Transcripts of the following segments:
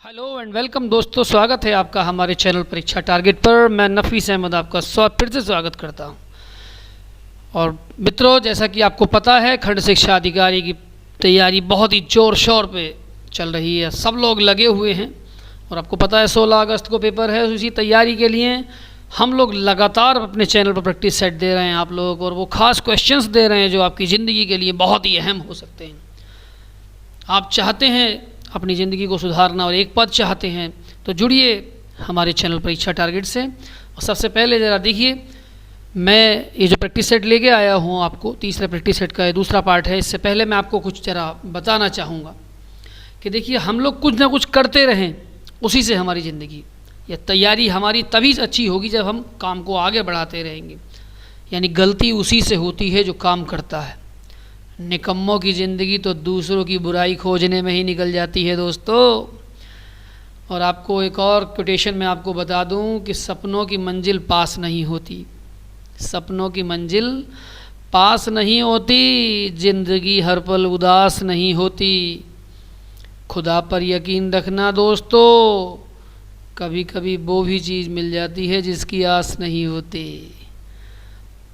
Hello and welcome दोस्तों, स्वागत है आपका हमारे चैनल परीक्षा टारगेट पर। मैं नफीस अहमद आपका फिर से स्वागत करता हूं। और मित्रों, जैसा कि आपको पता है, खंड शिक्षा अधिकारी की तैयारी बहुत ही ज़ोर शोर पे चल रही है। सब लोग लगे हुए हैं और आपको पता है 16 अगस्त को पेपर है। उसी तैयारी के लिए हम लोग लगातार अपने चैनल पर प्रैक्टिस सेट दे रहे हैं आप लोग, और वो खास क्वेश्चंस दे रहे हैं जो आपकी ज़िंदगी के लिए बहुत ही अहम हो सकते हैं। आप चाहते हैं अपनी ज़िंदगी को सुधारना और एक पद चाहते हैं तो जुड़िए हमारे चैनल परीक्षा टारगेट से। और सबसे पहले ज़रा देखिए, मैं ये जो प्रैक्टिस सेट लेके आया हूँ आपको, तीसरे प्रैक्टिस सेट का ये दूसरा पार्ट है। इससे पहले मैं आपको कुछ ज़रा बताना चाहूँगा कि देखिए, हम लोग कुछ ना कुछ करते रहें, उसी से हमारी ज़िंदगी या तैयारी हमारी तभी अच्छी होगी जब हम काम को आगे बढ़ाते रहेंगे। यानी गलती उसी से होती है जो काम करता है। निकम्मों की ज़िंदगी तो दूसरों की बुराई खोजने में ही निकल जाती है दोस्तों। और आपको एक और कोटेशन में आपको बता दूं कि सपनों की मंजिल पास नहीं होती, सपनों की मंजिल पास नहीं होती, ज़िंदगी हर पल उदास नहीं होती। खुदा पर यकीन रखना दोस्तों, कभी कभी वो भी चीज़ मिल जाती है जिसकी आस नहीं होती।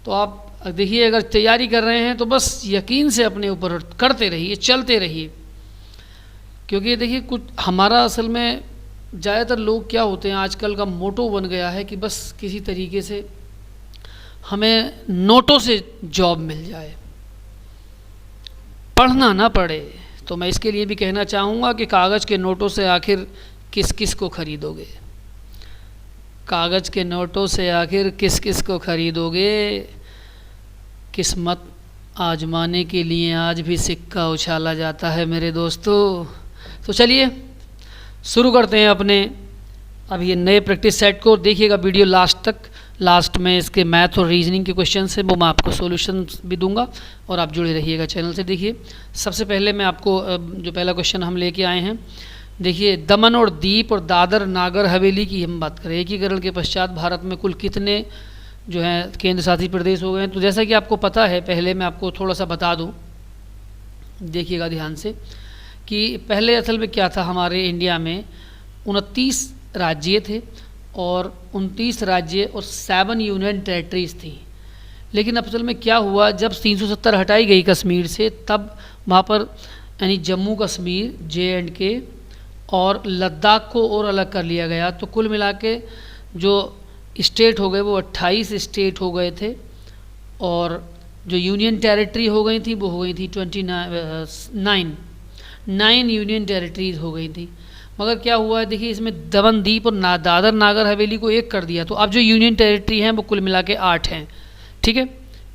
तो आप देखिए, अगर तैयारी कर रहे हैं तो बस यकीन से अपने ऊपर करते रहिए, चलते रहिए। क्योंकि देखिए, कुछ हमारा असल में ज़्यादातर लोग क्या होते हैं, आजकल का मोटो बन गया है कि बस किसी तरीके से हमें नोटों से जॉब मिल जाए, पढ़ना ना पड़े। तो मैं इसके लिए भी कहना चाहूँगा कि कागज़ के नोटों से आखिर किस किस को खरीदोगे, कागज़ के नोटों से आखिर किस किस को खरीदोगे। किस्मत आजमाने के लिए आज भी सिक्का उछाला जाता है मेरे दोस्तों। तो चलिए शुरू करते हैं अपने अब ये नए प्रैक्टिस सेट को। देखिएगा वीडियो लास्ट तक। लास्ट में इसके मैथ और रीजनिंग के क्वेश्चन हैं, वो मैं आपको सॉल्यूशन भी दूंगा और आप जुड़े रहिएगा चैनल से। देखिए, सबसे पहले मैं आपको जो पहला क्वेश्चन हम लेके आए हैं, देखिए, दमन और दीप और दादर नागर हवेली की हम बात करें। एकीकरण के पश्चात भारत में कुल कितने जो हैं केंद्र शासित प्रदेश हो गए हैं। तो जैसा कि आपको पता है, पहले मैं आपको थोड़ा सा बता दूं, देखिएगा ध्यान से, कि पहले असल में क्या था, हमारे इंडिया में 29 राज्य थे और 29 राज्य और 7 यूनियन टेरिटरीज थी। लेकिन असल में क्या हुआ, जब 370 हटाई गई कश्मीर से, तब वहाँ पर यानी जम्मू कश्मीर, JNK और लद्दाख को और अलग कर लिया गया। तो कुल मिला के जो स्टेट हो गए वो 28 स्टेट हो गए थे, और जो यूनियन टेरिटरी हो गई थी वो हो गई थी 9 यूनियन टेरिटरीज हो गई थी। मगर क्या हुआ है, देखिए, इसमें दमन दीप और दादर नागर हवेली को एक कर दिया। तो अब जो यूनियन टेरिटरी हैं वो कुल मिला के 8 हैं। ठीक है,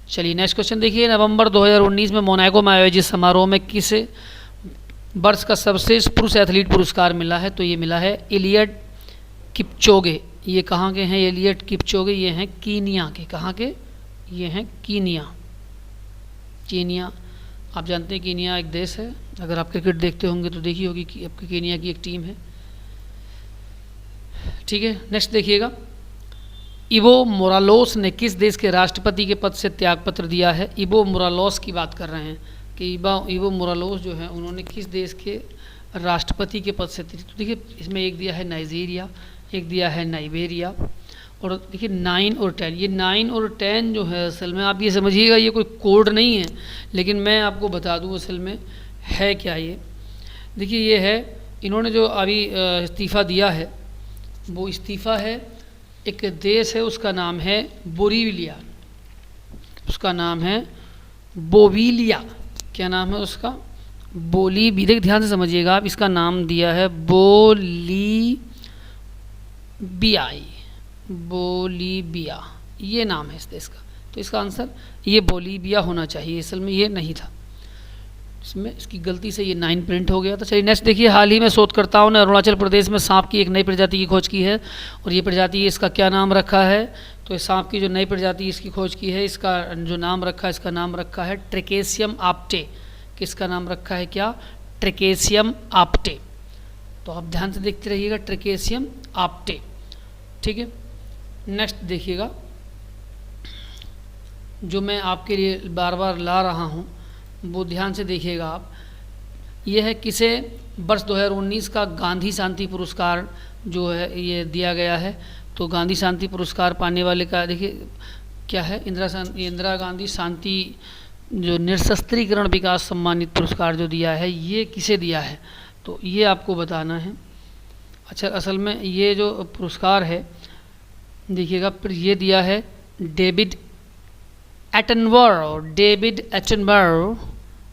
चलिए नेक्स्ट क्वेश्चन देखिए। नवंबर 2019 में मोनाको में आयोजित समारोह में किसे वर्ष का सर्वश्रेष्ठ पुरुष एथलीट पुरस्कार मिला है? तो ये मिला है एलियड किपचोगे। ये कहाँ के हैं एलियड किपचोगे? ये हैं कीनिया के। कहाँ के? ये हैं कीनिया। कीनिया, आप जानते हैं कीनिया एक देश है। अगर आप क्रिकेट देखते होंगे तो देखी होगी कि आपकी कीनिया की एक टीम है। ठीक है, नेक्स्ट देखिएगा। इवो मोरालोस ने किस देश के राष्ट्रपति के पद से त्यागपत्र दिया है? इवो मोरालोस की बात कर रहे हैं कि इवो मोरालोस जो है उन्होंने किस देश के राष्ट्रपति के पद से। तो देखिए, इसमें एक दिया है नाइजीरिया, एक दिया है नाइबेरिया, और देखिए 9 और 10। ये 9 और 10 जो है, असल में आप ये समझिएगा ये कोई कोड नहीं है, लेकिन मैं आपको बता दूं असल में है क्या ये। देखिए, ये है, इन्होंने जो अभी इस्तीफ़ा दिया है, वो इस्तीफ़ा है, एक देश है, उसका नाम है बोरीविलिया। उसका नाम है बोवीलिया। क्या नाम है उसका? बोलीविया। देखिए ध्यान से समझिएगा आप, इसका नाम दिया है बोलीविया, ये नाम है इस देश का। तो इसका आंसर ये बोलीविया होना चाहिए, असल में ये नहीं था, इसमें इसकी गलती से ये 9 प्रिंट हो गया था। चलिए नेक्स्ट देखिए। हाल ही में शोधकर्ताओं ने अरुणाचल प्रदेश में सांप की एक नई प्रजाति की खोज की है, और ये प्रजाति, इसका क्या नाम रखा है? तो इस सांप की जो नई प्रजाति इसकी खोज की है, इसका जो नाम रखा है, इसका नाम रखा है ट्रिकेसियम आप्टे। किसका नाम रखा है? क्या? ट्रिकेसियम आप्टे। तो आप ध्यान से देखते रहिएगा, ट्रिकेसियम आप्टे। ठीक है, नेक्स्ट देखिएगा, जो मैं आपके लिए बार बार ला रहा हूँ वो ध्यान से देखिएगा आप। ये है किसे वर्ष 2019 का गांधी शांति पुरस्कार जो है ये दिया गया है। तो गांधी शांति पुरस्कार पाने वाले का देखिए क्या है, इंदिरा गांधी शांति जो निरस्त्रीकरण विकास सम्मानित पुरस्कार जो दिया है ये किसे दिया है, तो ये आपको बताना है। अच्छा, असल में ये जो पुरस्कार है देखिएगा, फिर ये दिया है डेविड एटनबरो।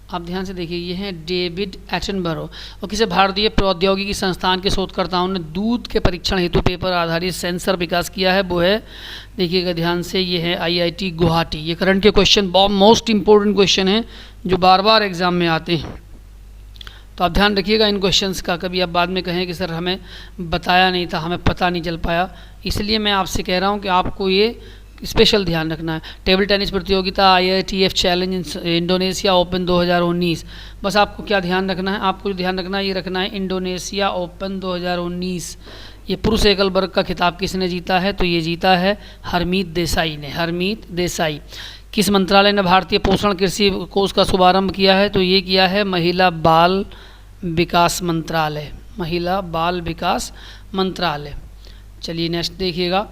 आप ध्यान से देखिए, ये हैं डेविड एटनबरो। और किसी भारतीय प्रौद्योगिकी संस्थान के शोधकर्ताओं ने दूध के परीक्षण हेतु पेपर आधारित सेंसर विकास किया है, वो है देखिएगा ध्यान से, ये है IIT गुवाहाटी। ये करंट के क्वेश्चन बहुत मोस्ट इंपॉर्टेंट क्वेश्चन हैं जो बार बार एग्जाम में आते हैं, तो आप ध्यान रखिएगा इन क्वेश्चंस का। कभी आप बाद में कहें कि सर हमें बताया नहीं था, हमें पता नहीं चल पाया, इसलिए मैं आपसे कह रहा हूँ कि आपको ये स्पेशल ध्यान रखना है। टेबल टेनिस प्रतियोगिता IITF चैलेंज इंडोनेशिया ओपन 2019, बस आपको क्या ध्यान रखना है, आपको जो ध्यान रखना है ये रखना है इंडोनेशिया ओपन 2019। ये पुरुष एकल वर्ग का खिताब किसने जीता है, तो ये जीता है हरमीत देसाई ने। हरमीत देसाई। किस मंत्रालय ने भारतीय पोषण कृषि कोष का शुभारंभ किया है, तो ये किया है महिला बाल विकास मंत्रालय। महिला बाल विकास मंत्रालय। चलिए नेक्स्ट देखिएगा,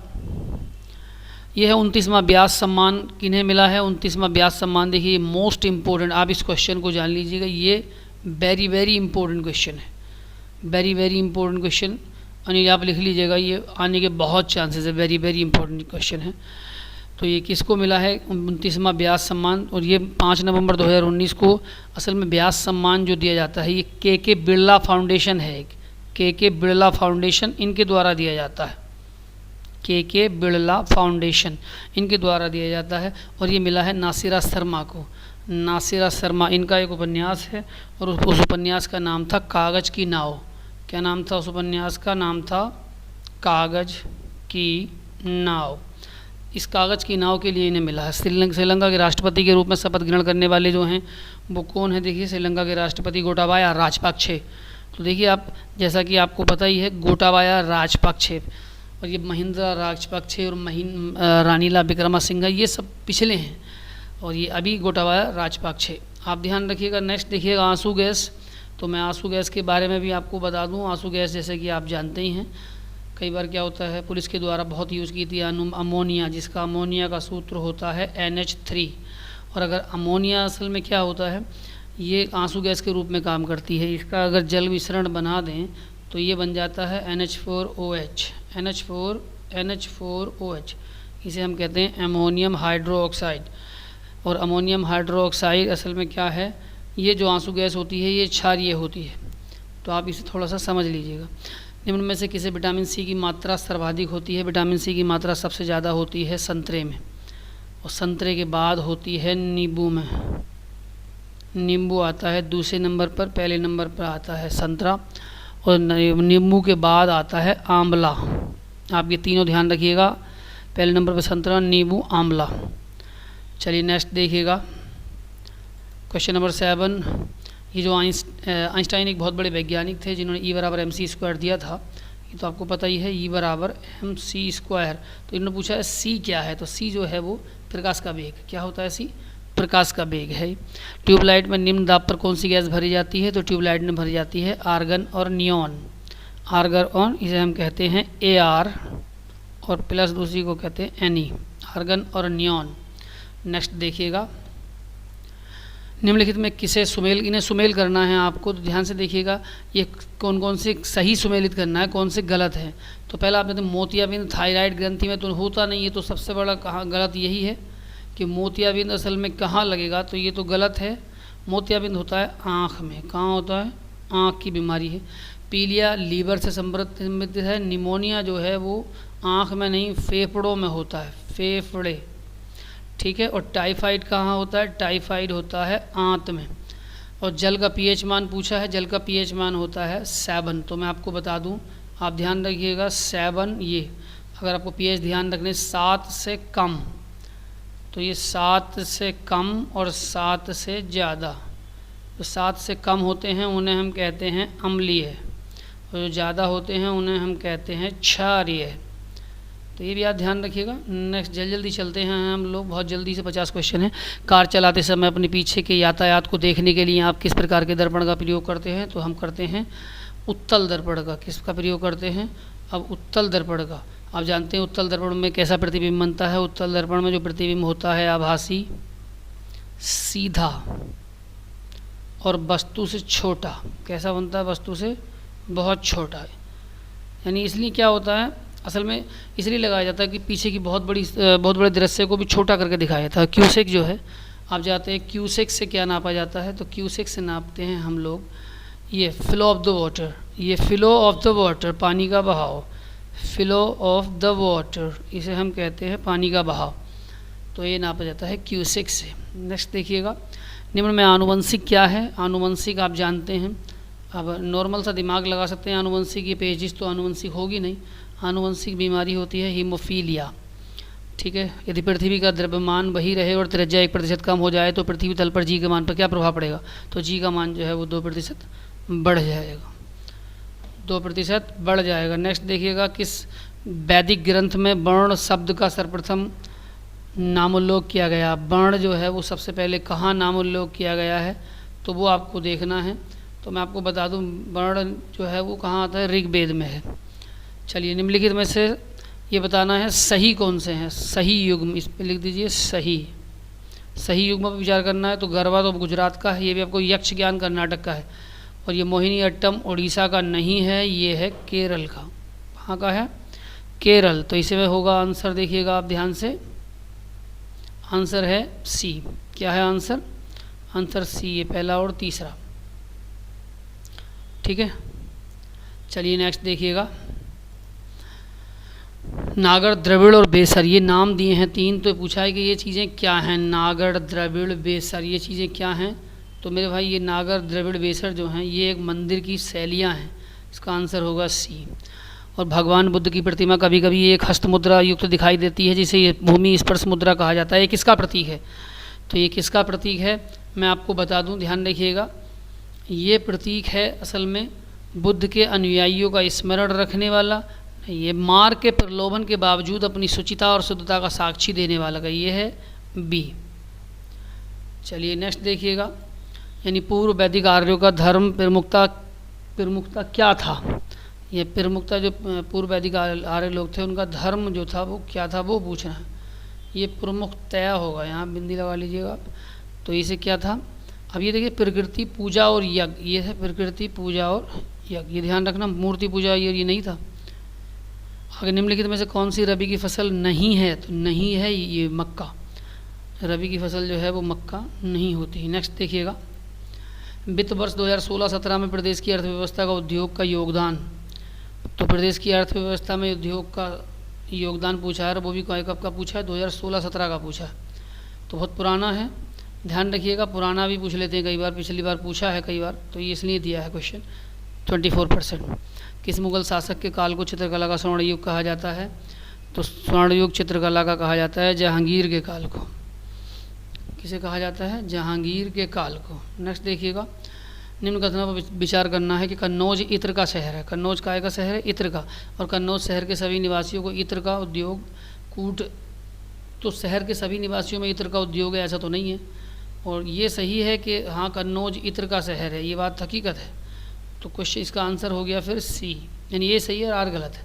यह है 29वां व्यास सम्मान किन्हें मिला है। 29वां व्यास सम्मान देखिए मोस्ट इम्पोर्टेंट, आप इस क्वेश्चन को जान लीजिएगा, ये वेरी वेरी इंपॉर्टेंट क्वेश्चन है, वेरी वेरी इंपॉर्टेंट क्वेश्चन। और आप लिख लीजिएगा, ये आने के बहुत चांसेस है, वेरी वेरी इंपॉर्टेंट क्वेश्चन है। तो ये किसको मिला है 29वां व्यास सम्मान, और ये 5 नवंबर 2019 को। असल में व्यास सम्मान जो दिया जाता है ये के बिरला फाउंडेशन है, के बिरला फाउंडेशन इनके द्वारा दिया जाता है, के बिरला फाउंडेशन इनके द्वारा दिया जाता है। और ये मिला है नासिरा शर्मा को। नासिरा शर्मा, इनका एक उपन्यास है और उस उपन्यास का नाम था कागज़ की नाव। क्या नाम था उस उपन्यास का, नाम था कागज़ की नाव। इस कागज़ की नाव के लिए इन्हें मिला है। श्रीलंका के राष्ट्रपति के रूप में शपथ ग्रहण करने वाले जो हैं वो कौन है, देखिए श्रीलंका के राष्ट्रपति गोटाबाया राजपक्षे। तो देखिए आप, जैसा कि आपको पता ही है, गोटाबाया राजपक्षे, और ये महिंद्रा राजपक्षे और रानीला विक्रमासिंघा ये सब पिछले हैं, और ये अभी गोटाबाया राजपक्षे। आप ध्यान रखिएगा। नेक्स्ट देखिएगा आंसू गैस। तो मैं आंसू गैस के बारे में भी आपको बता दूं। आंसू गैस जैसे कि आप जानते ही हैं, कई बार क्या होता है, पुलिस के द्वारा बहुत यूज़ की थी अमोनिया, जिसका अमोनिया का सूत्र होता है NH3। और अगर अमोनिया असल में क्या होता है, ये आंसू गैस के रूप में काम करती है। इसका अगर जल मिश्रण बना दें तो ये बन जाता है NH4OH। NH4OH इसे हम कहते हैं अमोनियम हाइड्रोक्साइड। और अमोनियम हाइड्रोक्साइड असल में क्या है, ये जो आंसू गैस होती है ये क्षारीय होती है, तो आप इसे थोड़ा सा समझ लीजिएगा। निम्न में से किसे विटामिन सी की मात्रा सर्वाधिक होती है। विटामिन सी की मात्रा सबसे ज़्यादा होती है संतरे में, और संतरे के बाद होती है नींबू में। नींबू आता है दूसरे नंबर पर, पहले नंबर पर आता है संतरा, और नींबू के बाद आता है आंवला। आप ये तीनों ध्यान रखिएगा, पहले नंबर पर संतरा, नींबू, आंवला। चलिए नेक्स्ट देखिएगा क्वेश्चन नंबर 7। ये जो आइंस्टाइन एक बहुत बड़े वैज्ञानिक थे जिन्होंने E = mc² दिया था, ये तो आपको पता ही है, E = mc²। तो इन्होंने पूछा है c क्या है, तो c जो है वो प्रकाश का वेग। क्या होता है c? प्रकाश का वेग है। ट्यूबलाइट में निम्न दाब पर कौन सी गैस भरी जाती है, तो ट्यूबलाइट में भरी जाती है आर्गन और नियॉन। आर्गन और इसे हम कहते हैं AR, और प्लस दूसरी को कहते हैं Ne, आर्गन और नियॉन। नेक्स्ट देखिएगा, निम्नलिखित में किसे इन्हें सुमेल करना है आपको, तो ध्यान से देखिएगा ये कौन कौन से सही सुमेलित करना है, कौन से गलत है। तो पहला आपने तो मोतियाबिंद थायराइड ग्रंथि में तो होता नहीं है, तो सबसे बड़ा कहाँ गलत यही है कि मोतियाबिंद असल में कहाँ लगेगा, तो ये तो गलत है। मोतियाबिंद होता है आँख में। कहाँ होता है? आँख की बीमारी है। पीलिया लीवर से संबंधित है। निमोनिया जो है वो आँख में नहीं, फेफड़ों में होता है, फेफड़े, ठीक है। और टाइफाइड कहाँ होता है? टाइफाइड होता है आंत में। और जल का pH मान पूछा है, जल का pH मान होता है 7। तो मैं आपको बता दूं, आप ध्यान रखिएगा 7, ये अगर आपको pH ध्यान रखने 7 से कम, तो ये 7 से कम और 7 से ज़्यादा। तो 7 से कम होते हैं उन्हें हम कहते हैं अम्लीय, और जो ज़्यादा होते हैं उन्हें हम कहते हैं क्षारीय। तो ये भी आप ध्यान रखिएगा। नेक्स्ट जल्दी चलते हैं हम लोग, बहुत जल्दी से 50 क्वेश्चन हैं। कार चलाते समय अपने पीछे के यातायात को देखने के लिए आप किस प्रकार के दर्पण का प्रयोग करते हैं? तो हम करते हैं उत्तल दर्पण का। किसका प्रयोग करते हैं? अब उत्तल दर्पण का। आप जानते हैं उत्तल दर्पण में कैसा प्रतिबिंब बनता है? उत्तल दर्पण में जो प्रतिबिंब होता है आभासी, सीधा और वस्तु से छोटा। कैसा बनता है? वस्तु से बहुत छोटा है। यानी इसलिए क्या होता है, असल में इसलिए लगाया जाता है कि पीछे की बहुत बड़े दृश्य को भी छोटा करके दिखाया जाता है। क्यूसेक जो है, आप जाते हैं क्यूसेक से क्या नापा जाता है? तो क्यूसेक से नापते हैं हम लोग ये फ्लो ऑफ द वाटर, ये फ्लो ऑफ द वाटर, पानी का बहाव, फ्लो ऑफ द वाटर, इसे हम कहते हैं पानी का बहाव। तो ये नापा जाता है क्यूसेक से। नेक्स्ट देखिएगा, निम्न में आनुवंशिक क्या है? आनुवंशिक आप जानते हैं, अब नॉर्मल सा दिमाग लगा सकते हैं। आनुवंशिक ये पेजिस तो आनुवंशिक होगी नहीं। आनुवंशिक बीमारी होती है हीमोफीलिया। ठीक है, यदि पृथ्वी का द्रव्यमान वही रहे और त्रिज्या 1% कम हो जाए तो पृथ्वी तल पर जी के मान पर क्या प्रभाव पड़ेगा? तो जी का मान जो है वो 2% बढ़ जाएगा, 2% बढ़ जाएगा। नेक्स्ट देखिएगा, किस वैदिक ग्रंथ में वर्ण शब्द का सर्वप्रथम नामोल्लेख किया गया? वर्ण जो है वो सबसे पहले कहाँ नामोल्लेख किया गया है? तो वो आपको देखना है। तो मैं आपको बता दूं, वर्ण जो है वो कहाँ आता है? ऋग्वेद में है। चलिए, निम्नलिखित में से ये बताना है सही कौन से हैं? सही युग्म, इस पर लिख दीजिए सही। सही युग्म पर विचार करना है। तो गरबा तो गुजरात का है, ये भी आपको यक्ष ज्ञान कर्नाटक का है। और ये मोहिनी अट्टम उड़ीसा का नहीं है, ये है केरल का। कहाँ का है? केरल। तो इसे में होगा आंसर, देखिएगा आप ध्यान से, आंसर है सी। क्या है आंसर? आंसर सी, ये पहला और तीसरा। ठीक है, चलिए नेक्स्ट देखिएगा, नागर, द्रविड़ और बेसर, ये नाम दिए हैं 3। तो पूछा है कि ये चीज़ें क्या हैं? नागर, द्रविड़, बेसर, ये चीज़ें क्या हैं? तो मेरे भाई ये नागर, द्रविड़, बेसर जो हैं ये एक मंदिर की शैलियाँ हैं। इसका आंसर होगा सी। और भगवान बुद्ध की प्रतिमा कभी कभी एक हस्त मुद्रा युक्त दिखाई देती है, जिसे ये भूमि स्पर्श मुद्रा कहा जाता है। ये किसका प्रतीक है? तो ये किसका प्रतीक है मैं आपको बता दूं, ध्यान रखिएगा। ये प्रतीक है असल में बुद्ध के अनुयायियों का स्मरण रखने वाला, ये मार्ग के प्रलोभन के बावजूद अपनी शुचिता और शुद्धता का साक्षी देने वाला का, ये है बी। चलिए नेक्स्ट देखिएगा, यानी पूर्व वैदिक आर्यों का धर्म प्रमुखता क्या था? ये प्रमुखता जो पूर्व वैदिक आर्य लोग थे उनका धर्म जो था वो क्या था, वो पूछना है। ये प्रमुखतया होगा, यहाँ बिंदी लगा लीजिएगा। तो इसे क्या था? अब ये देखिए, प्रकृति पूजा और यज्ञ, ये है प्रकृति पूजा और यज्ञ, ये ध्यान रखना। मूर्ति पूजा ये नहीं था। आगे निम्नलिखित में से कौन सी रबी की फसल नहीं है? तो नहीं है ये मक्का। रबी की फसल जो है वो मक्का नहीं होती। नेक्स्ट देखिएगा, वित्त वर्ष 2016-17 में प्रदेश की अर्थव्यवस्था का उद्योग का योगदान। तो प्रदेश की अर्थव्यवस्था में उद्योग का योगदान पूछा है, और वो भी कब का पूछा है? 2016-17 का पूछा है। तो बहुत पुराना है, ध्यान रखिएगा। पुराना भी पूछ लेते हैं कई बार, पिछली बार पूछा है कई बार, तो ये इसलिए दिया है क्वेश्चन। 24%। किस मुगल शासक के काल को चित्रकला का स्वर्ण युग कहा जाता है? तो स्वर्ण युग चित्रकला का कहा जाता है जहांगीर के काल को। किसे कहा जाता है? जहांगीर के काल को। नेक्स्ट देखिएगा, निम्न कथनों पर विचार करना है कि कन्नौज इत्र का शहर है। कन्नौज काय का शहर है? इत्र का। और कन्नौज शहर के सभी निवासियों को इत्र का उद्योग कूट, तो शहर के सभी निवासियों में इत्र का उद्योग है ऐसा तो नहीं है। और ये सही है कि हाँ कन्नौज इत्र का शहर है, ये बात हकीकत है। तो क्वेश्चन इसका आंसर हो गया फिर सी, यानी ये सही है और आर गलत है।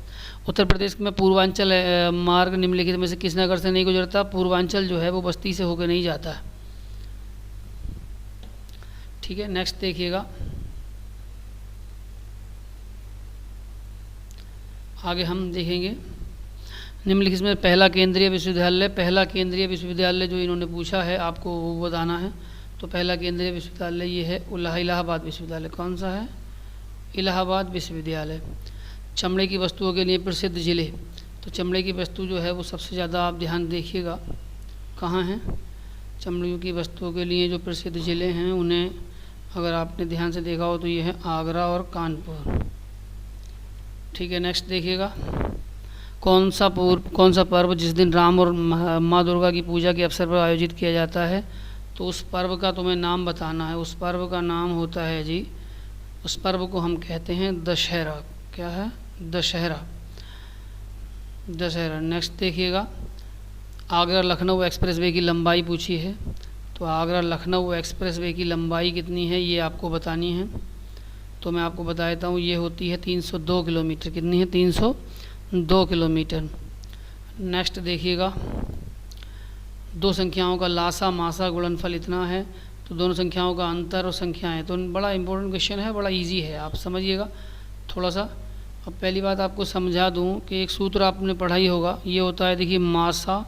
उत्तर प्रदेश में पूर्वांचल मार्ग निम्नलिखित में से किस नगर से नहीं गुजरता? पूर्वांचल जो है वो बस्ती से होकर नहीं जाता है। ठीक है, नेक्स्ट देखिएगा, आगे हम देखेंगे निम्नलिखित में पहला केंद्रीय विश्वविद्यालय जो इन्होंने पूछा है आपको वो बताना है। तो पहला केंद्रीय विश्वविद्यालय ये है इलाहाबाद विश्वविद्यालय। कौन सा है? इलाहाबाद विश्वविद्यालय। चमड़े की वस्तुओं के लिए प्रसिद्ध जिले, तो चमड़े की वस्तु जो है वो सबसे ज़्यादा आप ध्यान देखिएगा कहाँ हैं। चमड़े की वस्तुओं के लिए जो प्रसिद्ध ज़िले हैं उन्हें अगर आपने ध्यान से देखा हो तो ये है आगरा और कानपुर। ठीक है, नेक्स्ट देखिएगा, कौन सा पर्व जिस दिन राम और माँ दुर्गा की पूजा के अवसर पर आयोजित किया जाता है? तो उस पर्व का तुम्हें नाम बताना है। उस पर्व का नाम होता है जी, उस पर्व को हम कहते हैं दशहरा। क्या है? दशहरा। 10 नेक्स्ट देखिएगा, आगरा लखनऊ एक्सप्रेसवे की लंबाई पूछी है। तो आगरा लखनऊ एक्सप्रेसवे की लंबाई कितनी है ये आपको बतानी है। तो मैं आपको बता देता हूँ, ये होती है 302 किलोमीटर। कितनी है? 302 किलोमीटर। नेक्स्ट देखिएगा, दो संख्याओं का लासा मासा गुणनफल इतना है, तो दोनों संख्याओं का अंतर और संख्याएं। तो बड़ा इंपॉर्टेंट क्वेश्चन है, बड़ा इजी है, आप समझिएगा थोड़ा सा। अब पहली बात आपको समझा दूं कि एक सूत्र आपने पढ़ा ही होगा, ये होता है देखिए मासा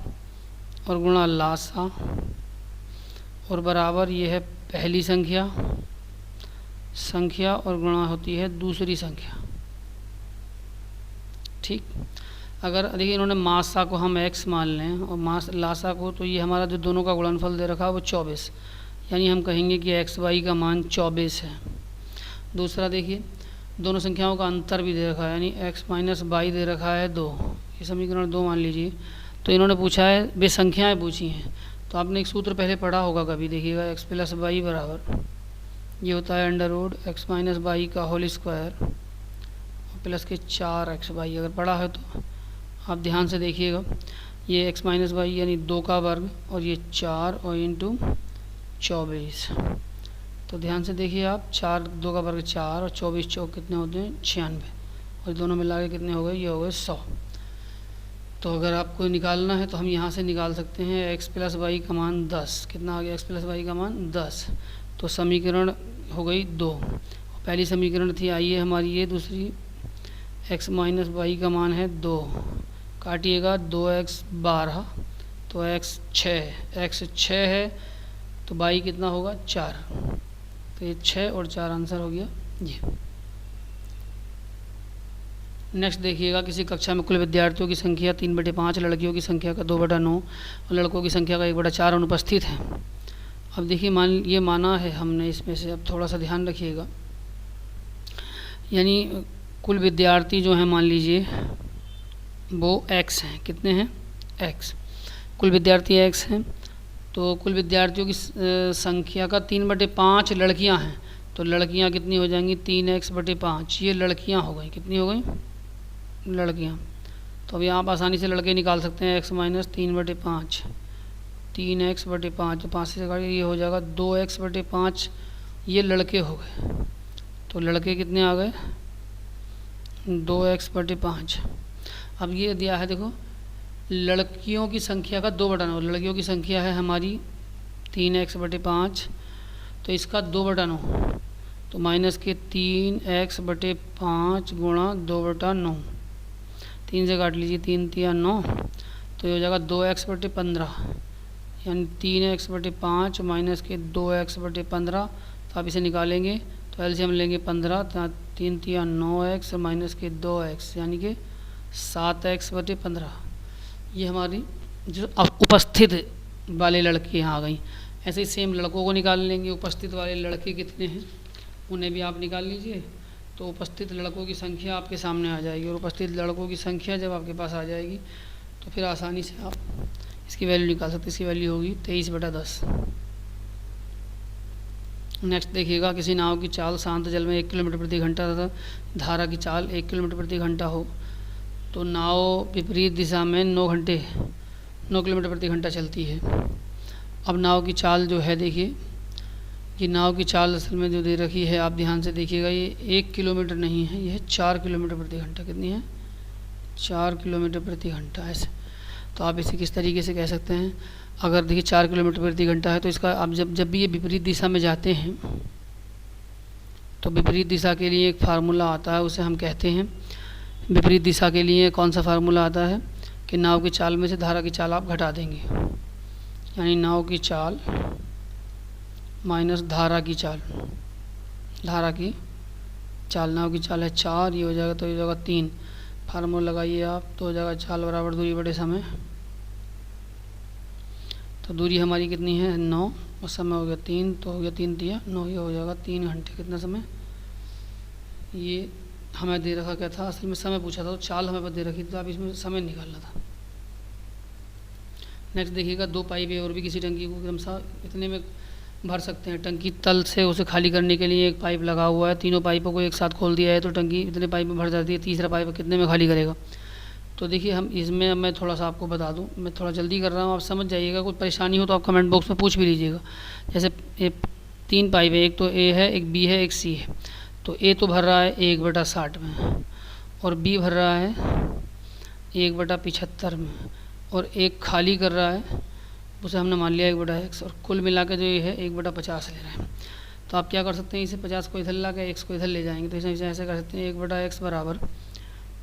और गुणा लासा और बराबर ये है पहली संख्या और गुणा होती है दूसरी संख्या। ठीक, अगर देखिए इन्होंने मासा को हम x मान लें और लासा को, तो ये हमारा जो दोनों का गुणनफल दे रखा है वो 24, यानी हम कहेंगे कि x y का मान 24 है। दूसरा देखिए, दोनों संख्याओं का अंतर भी दे रखा है, यानी x माइनस y दे रखा है 2, ये समीकरण 2 मान लीजिए। तो इन्होंने पूछा है, वे संख्याएं पूछी हैं, तो आपने एक सूत्र पहले पढ़ा होगा कभी, देखिएगा x प्लस वाई बराबर ये होता है under root x minus Y का होल स्क्वायर प्लस के 4x वाई। अगर पढ़ा है तो आप ध्यान से देखिएगा, ये x माइनस वाई यानी 2 का वर्ग और ये 4 और इंटू 24। तो ध्यान से देखिए आप, 4 2 का वर्ग 4 और 24 चौक कितने होते हैं? 96, और दोनों मिला के कितने हो गए? ये हो गए 100। तो अगर आपको निकालना है तो हम यहाँ से निकाल सकते हैं x प्लस वाई का मान 10। कितना आ गया? x प्लस वाई का मान 10। तो समीकरण हो गई 2। पहली समीकरण थी आइए हमारी ये दूसरी, x माइनस वाई का मान है 2, काटिएगा 2x 12, तो x 6 है, तो y कितना होगा? 4। तो ये 6 और 4 आंसर हो गया ये। नेक्स्ट देखिएगा, किसी कक्षा में कुल विद्यार्थियों की संख्या 3/5, लड़कियों की संख्या का 2/9 और लड़कों की संख्या का 1/4 अनुपस्थित है। अब देखिए ये माना है हमने इसमें से, अब थोड़ा सा ध्यान रखिएगा, यानी कुल विद्यार्थी जो हैं मान लीजिए वो x हैं। कितने हैं? x। कुल विद्यार्थी x हैं, तो कुल विद्यार्थियों की संख्या का 3/5 लड़कियां हैं, तो लड़कियां कितनी हो जाएंगी? 3x/5। ये लड़कियां हो गई, कितनी हो गई? लड़कियां। तो अब यहाँ आप आसानी से लड़के निकाल सकते हैं, x माइनस 3/5, 3x/5, तो 5 से काटिए ये हो जाएगा 2x/5। ये लड़के हो गए, तो लड़के कितने आ गए? 2x/5। अब ये दिया है देखो, लड़कियों की संख्या का 2/9, लड़कियों की संख्या है हमारी 3x/5, तो इसका 2/9, तो माइनस के 3x/5 गुणा 2/9, 3 से काट लीजिए, 3 3 9, तो ये हो जाएगा 2x/15, यानी 3x/5 माइनस के 2x/15। तो आप इसे निकालेंगे तो एलसीएम लेंगे 15, 3 3 9x माइनस के 2x, यानी कि 7x/15। ये हमारी जो उपस्थित वाले लड़के यहाँ आ गई। ऐसे ही सेम लड़कों को निकाल लेंगे, उपस्थित वाले लड़के कितने हैं उन्हें भी आप निकाल लीजिए। तो उपस्थित लड़कों की संख्या आपके सामने आ जाएगी, और उपस्थित लड़कों की संख्या जब आपके पास आ जाएगी तो फिर आसानी से आप इसकी वैल्यू निकाल सकते हैं। इसकी वैल्यू होगी 23/10। नेक्स्ट देखिएगा, किसी नाव की चाल शांत जल में 1 किलोमीटर प्रति घंटा तथा धारा की चाल 1 किलोमीटर प्रति घंटा हो, तो नाव विपरीत दिशा में 9 किलोमीटर प्रति घंटा चलती है। अब नाव की चाल जो है, देखिए कि नाव की चाल असल में जो दे रखी है, आप ध्यान से देखिएगा, ये 1 किलोमीटर नहीं है, यह 4 किलोमीटर प्रति घंटा। कितनी है? 4 किलोमीटर प्रति घंटा। ऐसे तो आप इसे किस तरीके से कह सकते हैं, अगर देखिए 4 किलोमीटर प्रति घंटा है, तो इसका आप जब भी ये विपरीत दिशा में जाते हैं, तो विपरीत दिशा के लिए एक फार्मूला आता है, उसे हम कहते हैं, विपरीत दिशा के लिए कौन सा फार्मूला आता है कि नाव की चाल में से धारा की चाल आप घटा देंगे, यानी नाव की चाल माइनस धारा की चाल। नाव की चाल है 4, ये हो जाएगा, तो ये हो जाएगा 3। फार्मूला लगाइए आप, तो हो जाएगा चाल बराबर दूरी बटे समय। तो दूरी हमारी कितनी है? 9, और समय हो गया 3, तो हो गया 3 3 9, ये हो जाएगा 3 घंटे। कितना समय? ये हमें दे रखा क्या था? असल में समय पूछा था, तो चाल हमें दे रखी थी, तो आप इसमें समय निकालना था। नेक्स्ट देखिएगा, 2 पाइप है और भी किसी टंकी को क्रमशः इतने में भर सकते हैं। टंकी तल से उसे खाली करने के लिए एक पाइप लगा हुआ है, तीनों पाइपों को एक साथ खोल दिया है तो टंकी इतने पाइप में भर जाती है। तीसरा पाइप कितने में खाली करेगा? तो देखिए हम इसमें मैं थोड़ा सा आपको बता दूं, मैं थोड़ा जल्दी कर रहा हूँ, आप समझ जाइएगा। कोई परेशानी हो तो आप कमेंट बॉक्स में पूछ भी लीजिएगा। जैसे ये 3 पाइप है, एक तो ए है, एक बी है, एक सी है। तो ए तो भर रहा है 1/60 में, और बी भर रहा है 1/75 में, और एक खाली कर रहा है, उसे हमने मान लिया 1/x, और कुल मिला के जो ये है 1/50 ले रहे हैं। तो आप क्या कर सकते हैं, इसे 50 को इधर ला के x को इधर ले जाएंगे। तो इसे ऐसे कर सकते हैं 1/x बराबर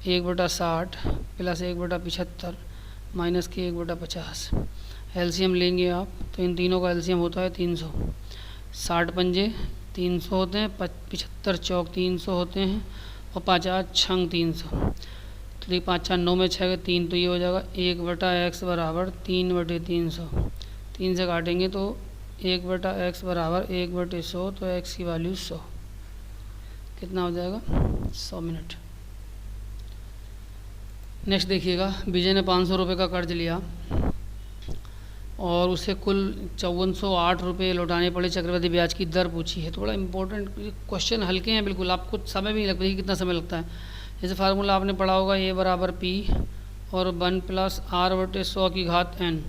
1/60 प्लस 1/75 माइनस के 1/50। एलसीएम लेंगे आप, तो इन तीनों का एलसीएम होता है 300। 60 पंजे 300 होते हैं, 75 चौक 300 होते हैं, और 50 छंग 300। तो ये 5 4 9 में 6 के 3, तो ये हो जाएगा 1/x बराबर 3/300। 3 से काटेंगे तो 1/x बराबर 1/100, तो x की वैल्यू 100। कितना हो जाएगा 100 मिनट। नेक्स्ट देखिएगा, विजय ने 500 रुपये का कर्ज लिया और उसे कुल 5408 रुपये लौटाने पड़े। चक्रवृद्धि ब्याज की दर पूछी है। थोड़ा इंपॉर्टेंट क्वेश्चन, हल्के हैं बिल्कुल, आपको समय भी नहीं लगता। कितना समय लगता है, जैसे फार्मूला आपने पढ़ा होगा ए बराबर पी और 1 + r/100 की घात n।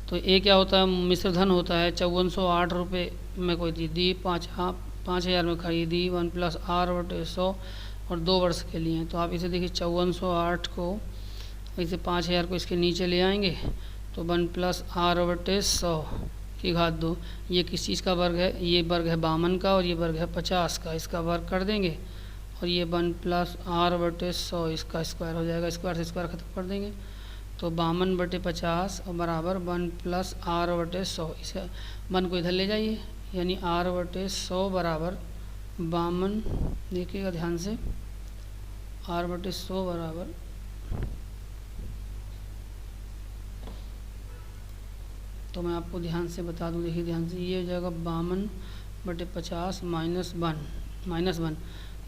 तो ए क्या होता है, मिश्र धन होता है। 5408 रुपये में कोई चीज़ दी, 5000 में खरीदी, 1 + r/100 और 2 वर्ष के लिए। तो आप इसे देखिए 5408 को, इसे 5000 को इसके नीचे ले आएंगे, तो 1 + r/100 की घात 2। ये किस चीज़ का वर्ग है, ये वर्ग है 52 का, और ये वर्ग है 50 का। इसका वर्ग कर देंगे, और ये 1 + r/100 इसका स्क्वायर हो जाएगा। स्क्वायर से स्क्वायर खत्म कर देंगे, तो 52/50 और बराबर 1 + r/100। इसे 1 को इधर ले जाइए, यानी r/100 बराबर 52। देखिएगा ध्यान से, r/100 बराबर तो मैं आपको ध्यान से बता दूं, देखिए ध्यान से, ये हो जाएगा 52/50 माइनस 1।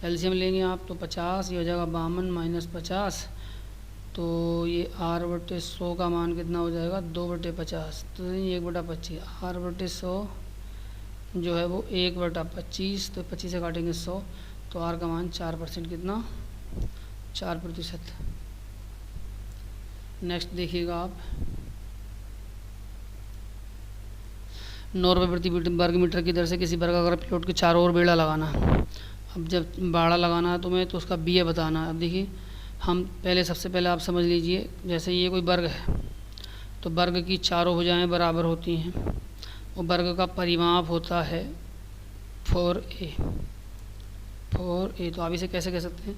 एलसीएम लेंगे आप तो 50, ये हो जाएगा 52 - 50, तो ये r/100 का मान कितना हो जाएगा 2/50। तो 1/25, r/100 जो है वो 1/25, तो 25 से काटेंगे 100, तो r का मान 4%। कितना 4%। नेक्स्ट देखिएगा आप, 9 रुपये प्रति वर्ग मीटर की दर से किसी वर्गाकार प्लॉट के चारों ओर बेड़ा लगाना है। अब जब बाड़ा लगाना है तुम्हें, तो उसका बीए बताना है। अब देखिए हम सबसे पहले आप समझ लीजिए, जैसे ये कोई वर्ग है, तो वर्ग की चारों भुजाएं बराबर होती हैं, और वर्ग का परिमाप होता है 4a। तो आप इसे कैसे कह सकते हैं,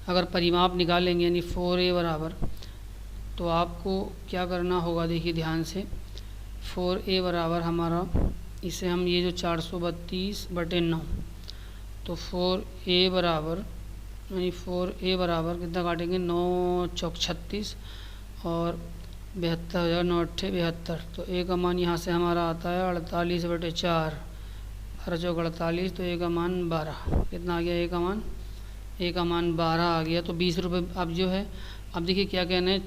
अगर परिमाप निकालेंगे यानी 4a बराबर, तो आपको क्या करना होगा, देखिए ध्यान से, 4a बराबर हमारा, इसे हम ये जो 432/9, तो 4a बराबर यानी 4a बराबर कितना काटेंगे, 9 चौक 36 और 72 हो जाएगा, 9 अट्ठे 72। तो a का मान यहाँ से हमारा आता है 48/4, 12 चौक 48, तो a का मान 12। कितना आ गया, a का मान 12 आ गया। तो 20 रुपये। अब जो है, अब देखिए क्या कहना है,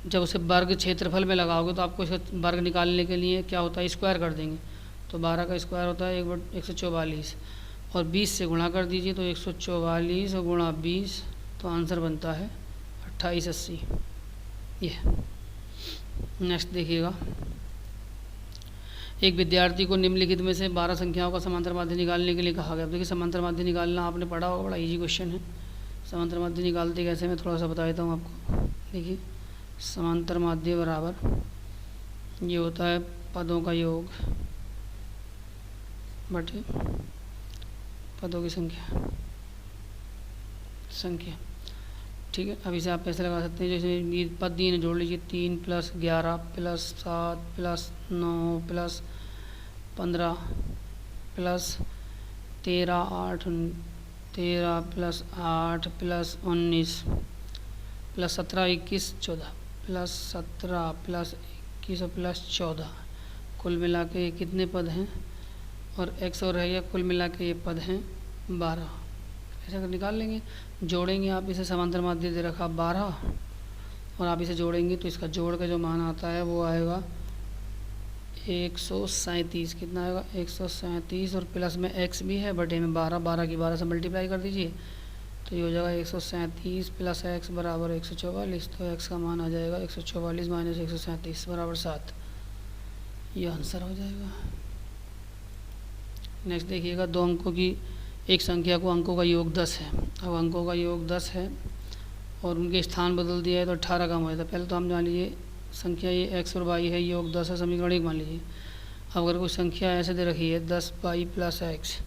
जब उसे वर्ग क्षेत्रफल में लगाओगे तो आपको इसका वर्ग निकालने के लिए क्या होता है, स्क्वायर कर देंगे। तो 12 का स्क्वायर होता है 144, और 20 से गुणा कर दीजिए, तो 144 और गुणा 20, तो आंसर बनता है 2880। ये नेक्स्ट देखिएगा, एक विद्यार्थी को निम्नलिखित में से 12 संख्याओं का समांतर माध्य निकालने के लिए कहा गया। देखिए समांतर माध्य निकालना आपने पढ़ा होगा, बड़ा इजी क्वेश्चन है। समांतर माध्य निकालते कैसे, मैं थोड़ा सा बता देता हूँ आपको। देखिए समांतर माध्य बराबर ये होता है पदों का योग बटे पदों की संख्या। ठीक है, अब इसे आप कैसे लगा सकते हैं, जैसे ये पद दिए जोड़ लीजिए, 3 + 11 + 7 + 9 + 15 + 13 + 8 + 19 + 17 21 14 + 17 + 21 और +14, कुल मिला के ये कितने पद हैं, और x और है, कुल मिला के ये पद हैं 12। ऐसा कर निकाल लेंगे, जोड़ेंगे आप इसे, समांतर माध्य दे रखा 12, और आप इसे जोड़ेंगे तो इसका जोड़ का जो मान आता है वो आएगा 137। कितना आएगा 137, और प्लस में x भी है, बटे में 12 की 12 से मल्टीप्लाई कर दीजिए, तो ये हो जाएगा 137 प्लस एक्स बराबर 144। तो एक्स का मान आ जाएगा 144 माइनस 137 बराबर 7। ये आंसर हो जाएगा। नेक्स्ट देखिएगा, दो अंकों की एक संख्या को अंकों का योग 10 है। अब अंकों का योग 10 है और उनके स्थान बदल दिया है तो 18 कम हो जाता है। पहले तो हम जान लीजिए संख्या ये x और y है, योग 10 है, समीकरण 1 मान लीजिए। अब अगर कोई संख्या ऐसे दे रखी है 10y प्लस एक्स,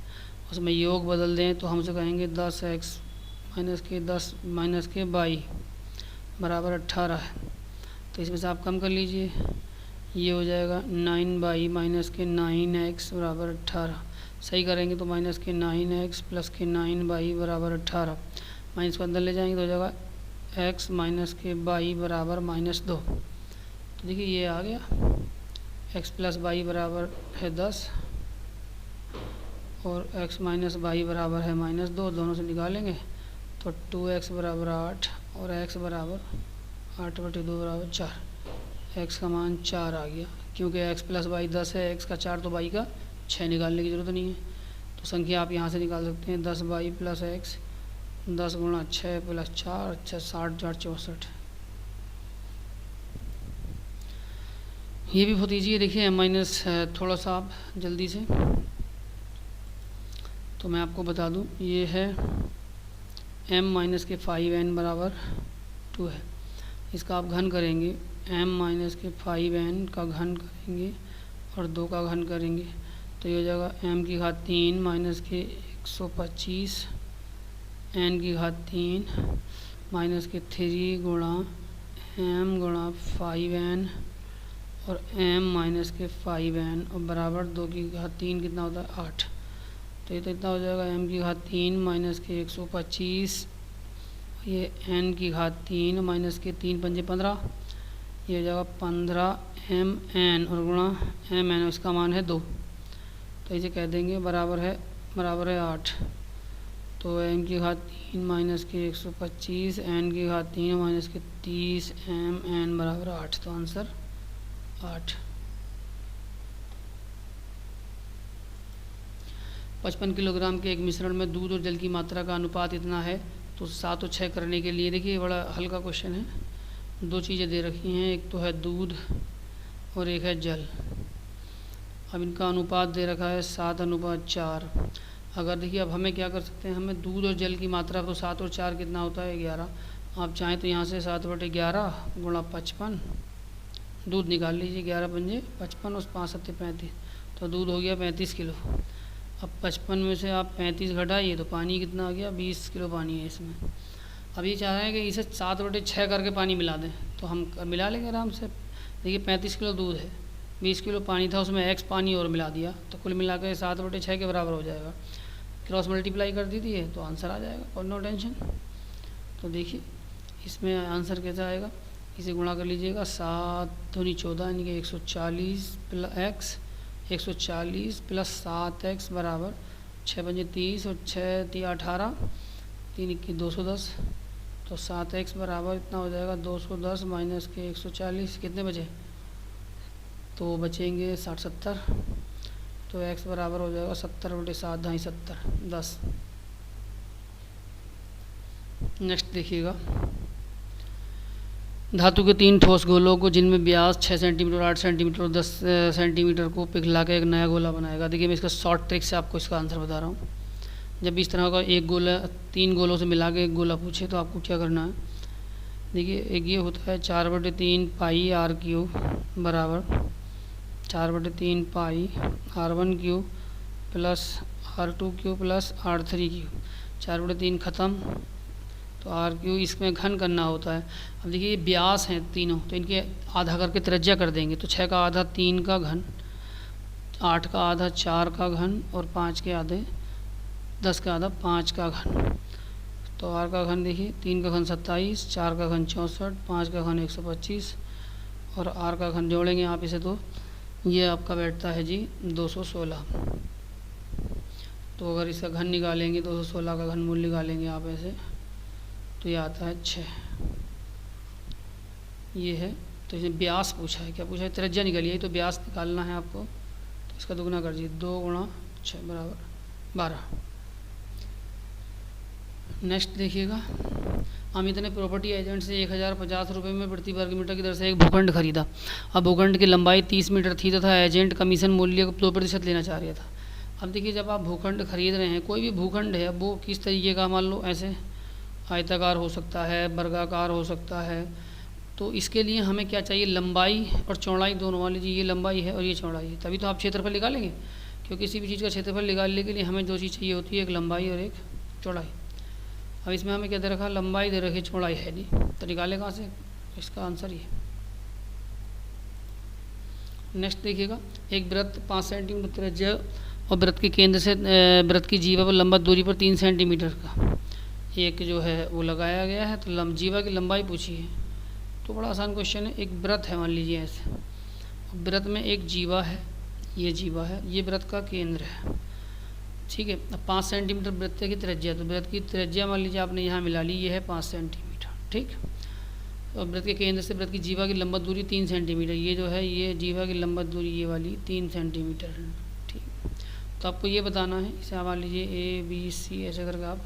उसमें योग बदल दें तो हमसे कहेंगे 10x माइनस के y बराबर 18 है। तो इसमें से आप कम कर लीजिए, ये हो जाएगा 9y माइनस के 9x बराबर 18। सही करेंगे तो माइनस के 9x प्लस के 9y बराबर 18, माइनस को अंदर ले जाएंगे तो हो जाएगा x माइनस के y बराबर -2। तो देखिए ये आ गया, x प्लस y बराबर है 10 और x माइनस y बराबर है -2, दोनों से निकालेंगे तो 2x बराबर 8 और x बराबर 8/2 बराबर 4। x का मान 4 आ गया, क्योंकि x प्लस y 10 है, x का 4 तो y का 6 निकालने की ज़रूरत नहीं है। तो संख्या आप यहाँ से निकाल सकते हैं 10y प्लस x, 10 गुणा 6 प्लस 4, 60 4 64। ये भी बहुत ईजी है। देखिए माइनस थोड़ा सा आप जल्दी से तो मैं आपको बता दूं, ये है m माइनस के 5n बराबर 2 है। इसका आप घन करेंगे, m माइनस के 5n का घन करेंगे और 2 का घन करेंगे तो ये हो जाएगा m की घात 3 माइनस के 125 n की घात 3 माइनस के 3 गुणा m गुणा 5n और m माइनस के 5n और बराबर 2 की घात 3 कितना होता है 8। तो ये तो इतना हो जाएगा m की घात 3 माइनस के 125, ये n की घात 3 माइनस के 3 पंजे 15, ये हो जाएगा 15mn और गुणा mn, इसका मान है 2। तो इसे कह देंगे बराबर है 8। तो m की घात 3 माइनस के 125, n की घात 3 माइनस के 30 mn बराबर 8। तो आंसर 8। 55 किलोग्राम के एक मिश्रण में दूध और जल की मात्रा का अनुपात इतना है, तो 7 और 6 करने के लिए देखिए बड़ा हल्का क्वेश्चन है। दो चीज़ें दे रखी हैं, एक तो है दूध और एक है जल। अब इनका अनुपात दे रखा है 7:4। अगर देखिए अब हमें क्या कर सकते हैं, हमें दूध और जल की मात्रा, तो 7 और 4 कितना होता है 11। आप चाहें तो यहाँ से 7/11 गुणा 55 दूध निकाल लीजिए, 11 पंजे 55 और 5 7 35, तो दूध हो गया 35 किलो। अब 55 में से आप 35 घटाइए तो पानी कितना आ गया, 20 किलो पानी है इसमें। अब ये चाह रहे हैं कि इसे 7/6 करके पानी मिला दें, तो हम मिला लेंगे आराम से। देखिए 35 किलो दूध है, 20 किलो पानी था, उसमें x पानी और मिला दिया तो कुल मिला कर 7/6 के बराबर हो जाएगा। क्रॉस मल्टीप्लाई कर दी है तो आंसर आ जाएगा और नो टेंशन। तो देखिए इसमें आंसर कैसा आएगा, इसे गुणा कर लीजिएगा, 7 दूनी 14 यानी कि 140 प्लस 140 प्लस 7x बराबर 6 पंजे 30 और 6 3 18, 3 21 210। तो 7x बराबर इतना हो जाएगा 210 माइनस के 140, कितने बचे, तो बचेंगे 60 70। तो x बराबर हो जाएगा 70/7 ढाई 70 10। नेक्स्ट देखिएगा, धातु के 3 ठोस गोलों को जिनमें व्यास 6 सेंटीमीटर 8 सेंटीमीटर और 10 सेंटीमीटर को पिघला के एक नया गोला बनाएगा। देखिए मैं इसका शॉर्ट ट्रिक से आपको इसका आंसर बता रहा हूँ। जब भी इस तरह का एक गोला 3 गोलों से मिला के एक गोला पूछे तो आपको क्या करना है, देखिए एक ये होता है 4/3 पाई r³ बराबर 4/3 पाई r1³ plus r2³ plus r3³ 4/3 ख़त्म, तो r³ इसमें घन करना होता है। अब देखिए ये व्यास हैं तीनों, तो इनके आधा करके त्रिज्या कर देंगे, तो 6 का आधा 3 का घन, 8 का आधा 4 का घन और 5 के आधे 10 का आधा 5 का घन। तो r का घन देखिए 3 का घन 27, 4 का घन 64, 5 का घन 125 और r का घन जोड़ेंगे आप इसे तो ये आपका बैठता है जी 216। तो अगर इसका घन निकालेंगे 216 का घन मूल निकालेंगे आप ऐसे, तो ये आता है 6। ये है, तो इसे व्यास पूछा है, क्या पूछा है, त्रिज्या निकालिए, तो व्यास निकालना है आपको, तो इसका दुगना कर दीजिए, 2 गुणा 6 बराबर 12। नेक्स्ट देखिएगा, अमित ने प्रॉपर्टी एजेंट से 1050 रुपये में प्रति वर्ग मीटर की दर से एक भूखंड खरीदा। अब भूखंड की लंबाई 30 मीटर थी तथा एजेंट कमीशन मूल्य को 2% लेना चाह रहा था। अब देखिए, जब आप भूखंड खरीद रहे हैं, कोई भी भूखंड है, अब वो किस तरीके का, मान लो ऐसे आयताकार हो सकता है, वर्गाकार हो सकता है, तो इसके लिए हमें क्या चाहिए, लंबाई और चौड़ाई दोनों। मान लीजिए ये लंबाई है और ये चौड़ाई है, तभी तो आप क्षेत्रफल निकालेंगे, क्योंकि किसी भी चीज़ का क्षेत्रफल निकालने के लिए हमें दो चीज़ चाहिए होती है, एक लंबाई और एक चौड़ाई। अब इसमें हमें क्या दे रखा, लंबाई दे रखी, चौड़ाई है नहीं, तो निकाले कहाँ से, इसका आंसर ये। नेक्स्ट देखिएगा, एक वृत्त 5 सेंटीमीटर त्रिज्या और वृत्त के केंद्र से वृत्त की जीवा पर लंबा दूरी पर 3 सेंटीमीटर का एक जो है वो लगाया गया है। तो जीवा की लंबाई पूछी है, तो बड़ा आसान क्वेश्चन है। एक वृत्त है, मान लीजिए ऐसे, वृत्त में एक जीवा है, ये जीवा है, ये वृत्त का केंद्र है, ठीक है। अब 5 सेंटीमीटर वृत्त की त्रिज्या, तो वृत्त की त्रिज्या मान लीजिए आपने यहाँ मिला ली, ये है 5 सेंटीमीटर, ठीक। और वृत्त के केंद्र से वृत्त की जीवा की लंबा दूरी 3 सेंटीमीटर, ये जो है ये जीवा की लंबा दूरी ये वाली 3 सेंटीमीटर है, ठीक। तो आपको ये बताना है, इसे मान लीजिए ABC ऐसे करके आप,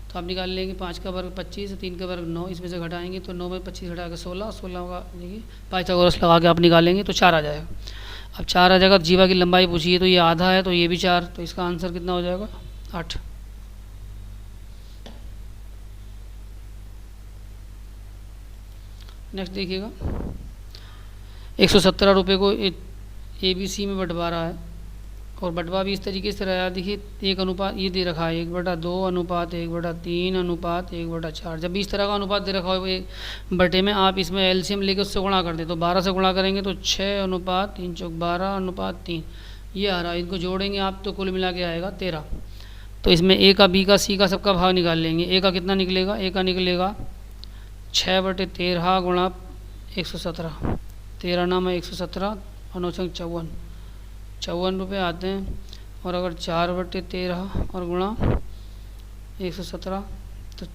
तो आप निकाल लेंगे 5 का वर्ग 25, 3 का वर्ग 9, इसमें से घटाएंगे तो 9 में 25 घटा के 16, 16 का देखिए पाइथागोरस लगा के आप निकालेंगे तो 4 आ जाएगा। अब 4 आ जाएगा, जीवा की लंबाई पूछी है तो ये आधा है, तो ये भी 4, तो इसका आंसर कितना हो जाएगा, 8। नेक्स्ट देखिएगा, 117 रुपये को ABC में बंटवारा है, और बंटवा भी इस तरीके से रहा, देखिए 1 अनुपात ये दे रखा है, 1/2 अनुपात 1/3 अनुपात 1/4। जब भी इस तरह का अनुपात दे रखा हो एक बटे में, आप इसमें एलसीएम लेके उससे गुणा कर दें, तो 12 से गुणा करेंगे तो 6 अनुपात 3 चौक 12 अनुपात 3 ये आ रहा है। इनको जोड़ेंगे आप तो कुल मिला के आएगा 13। तो इसमें A का B का C का सबका भाग निकाल लेंगे। A का कितना निकलेगा, A का निकलेगा 6/13 गुणा 117, 13 नाम है 117 और 9 54 रुपये आते हैं। और अगर 4/13 और गुणा 117 तो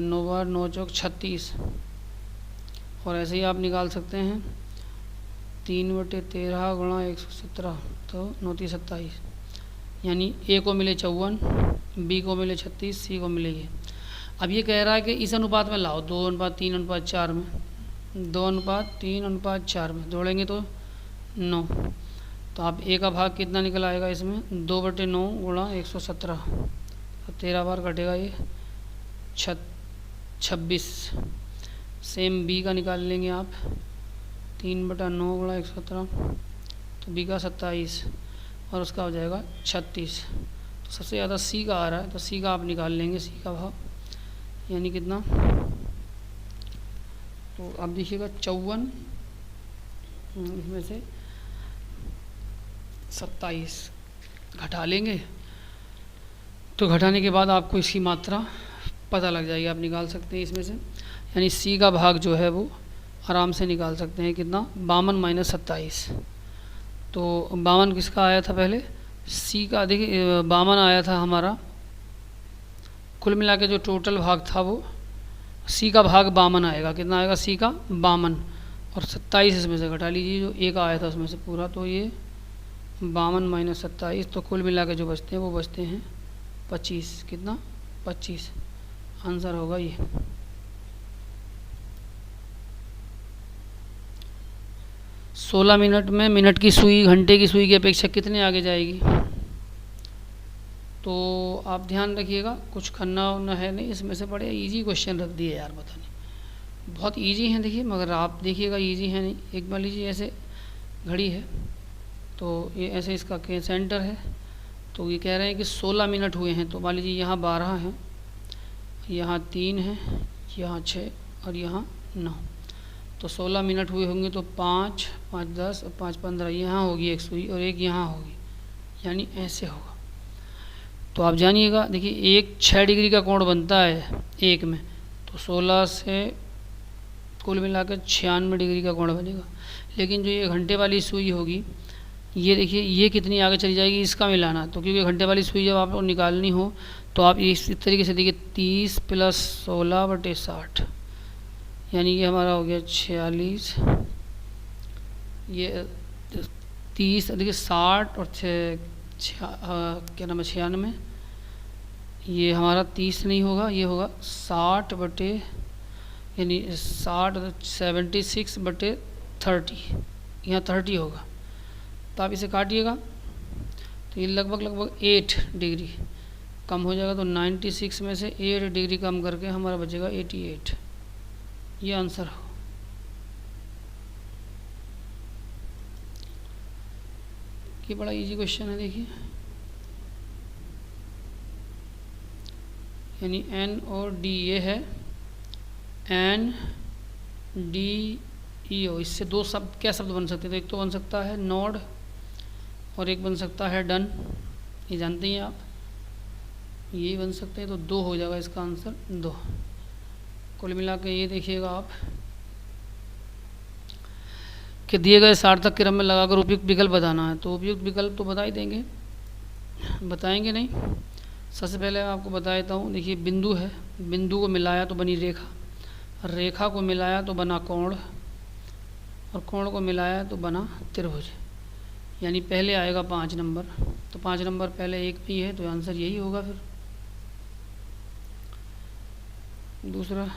9 बार 9 चौक 36, और ऐसे ही आप निकाल सकते हैं 3/13 गुणा 117 तो 9 3 27, यानी A को मिले 54, B को मिले 36, C को मिले ये। अब ये कह रहा है कि इस अनुपात में लाओ, 2:3:4 में, 2:3:4 में जोड़ेंगे तो 9। तो आप A का भाग कितना निकल आएगा इसमें, 2/9 गुणा 117, तो 13 बार कटेगा ये 26। सेम B का निकाल लेंगे आप, 3/9 गुणा 117 तो B का 27 और उसका हो जाएगा 36। तो सबसे ज़्यादा C का आ रहा है, तो C का आप निकाल लेंगे, C का भाग यानी कितना, तो आप देखिएगा 54, इसमें से 27 घटा लेंगे, तो घटाने के बाद आपको इसकी मात्रा पता लग जाएगी, आप निकाल सकते हैं इसमें से। यानी C का भाग जो है वो आराम से निकाल सकते हैं, कितना, 52 - 27। तो 52 किसका आया था पहले, C का, देखिए 52 आया था हमारा, कुल मिला के जो टोटल भाग था वो C का भाग 52 आएगा। कितना आएगा C का, 52, और 27 इसमें से घटा लीजिए जो एक आया था उसमें से पूरा, तो ये 52 - 27, तो कुल मिला के जो बचते हैं वो बचते हैं 25। कितना, 25 आंसर होगा ये। सोलह मिनट में मिनट की सुई घंटे की सुई की अपेक्षा कितने आगे जाएगी। तो आप ध्यान रखिएगा, कुछ खन्ना उन्ना है नहीं इसमें से, बड़े इजी क्वेश्चन रख दिए यार, पता नहीं बहुत इजी हैं देखिए, मगर आप देखिएगा इजी है नहीं। एक मान लीजिए ऐसे घड़ी है, तो ये ऐसे इसका सेंटर है, तो ये कह रहे हैं कि 16 मिनट हुए हैं, तो मान लीजिए यहाँ 12 हैं, यहाँ 3 हैं, यहाँ 6 और यहाँ 9, तो 16 मिनट हुए होंगे, तो 5 5 10 और 5 15, यहाँ होगी एक सुई और एक यहाँ होगी, यानी ऐसे होगा। तो आप जानिएगा, देखिए एक 6 डिग्री का कोण बनता है एक में, तो 16 से कुल मिलाकर 96 डिग्री का कोण बनेगा। लेकिन जो ये घंटे वाली सुई होगी, ये देखिए ये कितनी आगे चली जाएगी, इसका मिलाना, तो क्योंकि घंटे वाली सुई जब आपको निकालनी हो तो आप इस तरीके से देखिए 30 + 16/60, यानी ये हमारा हो गया 46, ये 30 देखिए 60 और क्या नाम है 96, ये हमारा 30 नहीं होगा, ये होगा 60 बटे यानी 76 बटे 30, यहाँ 30 होगा। तो आप इसे काटिएगा तो ये लगभग 8 डिग्री कम हो जाएगा। तो 96 में से 8 डिग्री कम करके हमारा बचेगा 88। ये आंसर हो। ये बड़ा इजी क्वेश्चन है, देखिए। यानी एन और डी, ये है एन डी ई ओ। इससे दो शब्द, क्या शब्द बन सकते हैं? तो एक तो बन सकता है नोड और एक बन सकता है डन, ये जानते हैं आप, यही बन सकते हैं। तो 2 हो जाएगा इसका आंसर, 2। कुल मिला के ये देखिएगा आप कि दिए गए सार्थक क्रम में लगाकर उपयुक्त विकल्प बताना है। तो उपयुक्त विकल्प तो बता ही देंगे, बताएंगे नहीं। सबसे पहले मैं आपको बता देता हूँ। देखिए बिंदु है, बिंदु को मिलाया तो बनी रेखा, रेखा को मिलाया तो बना कोण, और कोण को मिलाया तो बना त्रिभुज। यानी पहले आएगा 5 नंबर, तो 5 नंबर पहले एक भी है, तो आंसर यही होगा। फिर दूसरा,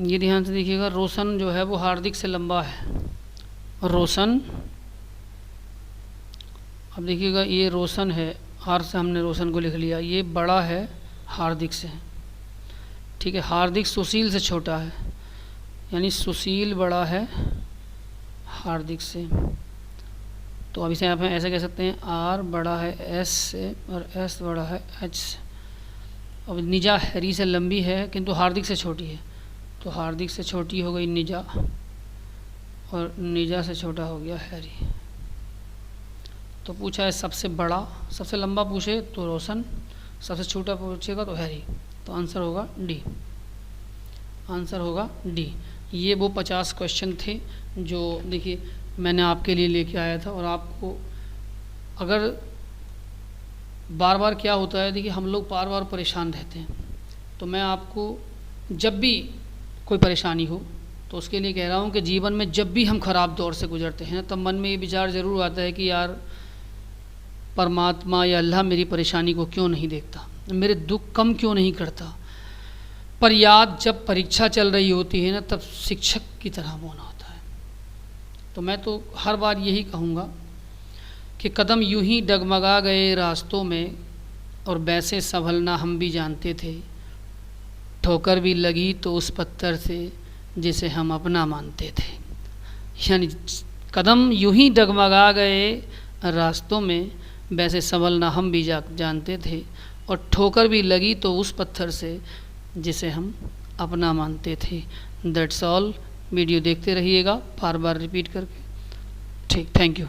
ये ध्यान से देखिएगा, रोशन जो है वो हार्दिक से लंबा है। रोशन, अब देखिएगा ये रोशन है, आर से हमने रोशन को लिख लिया, ये बड़ा है हार्दिक से, ठीक है। हार्दिक सुशील से छोटा है, यानी सुशील बड़ा है हार्दिक से। तो अब इसे आप ऐसे कह सकते हैं, आर बड़ा है एस से और एस बड़ा है एच से। अब निजा हैरी से लंबी है किंतु हार्दिक से छोटी है, तो हार्दिक से छोटी हो गई निजा और निजा से छोटा हो गया हैरी। तो पूछा है सबसे बड़ा, सबसे लंबा पूछे तो रोशन, सबसे छोटा पूछेगा तो हैरी। तो आंसर होगा डी, आंसर होगा डी। ये वो 50 क्वेश्चन थे जो देखिए मैंने आपके लिए लेके आया था। और आपको अगर बार बार क्या होता है, देखिए हम लोग बार बार परेशान रहते हैं, तो मैं आपको जब भी कोई परेशानी हो तो उसके लिए कह रहा हूँ कि जीवन में जब भी हम खराब दौर से गुजरते हैं तब मन में ये विचार ज़रूर आता है कि यार परमात्मा या अल्लाह मेरी परेशानी को क्यों नहीं देखता, मेरे दुख कम क्यों नहीं करता। पर याद जब परीक्षा चल रही होती है ना, तब शिक्षक की तरह मौन होता है। तो मैं तो हर बार यही कहूँगा कि कदम यूं ही डगमगा गए रास्तों में, और वैसे संभलना हम भी जानते थे। ठोकर भी लगी तो उस पत्थर से जिसे हम अपना मानते थे। यानी कदम यूं ही डगमगा गए रास्तों में, वैसे संभलना हम भी जानते थे, और ठोकर भी लगी तो उस पत्थर से जिसे हम अपना मानते थे। That's all. वीडियो देखते रहिएगा बार बार रिपीट करके। ठीक, थैंक यू।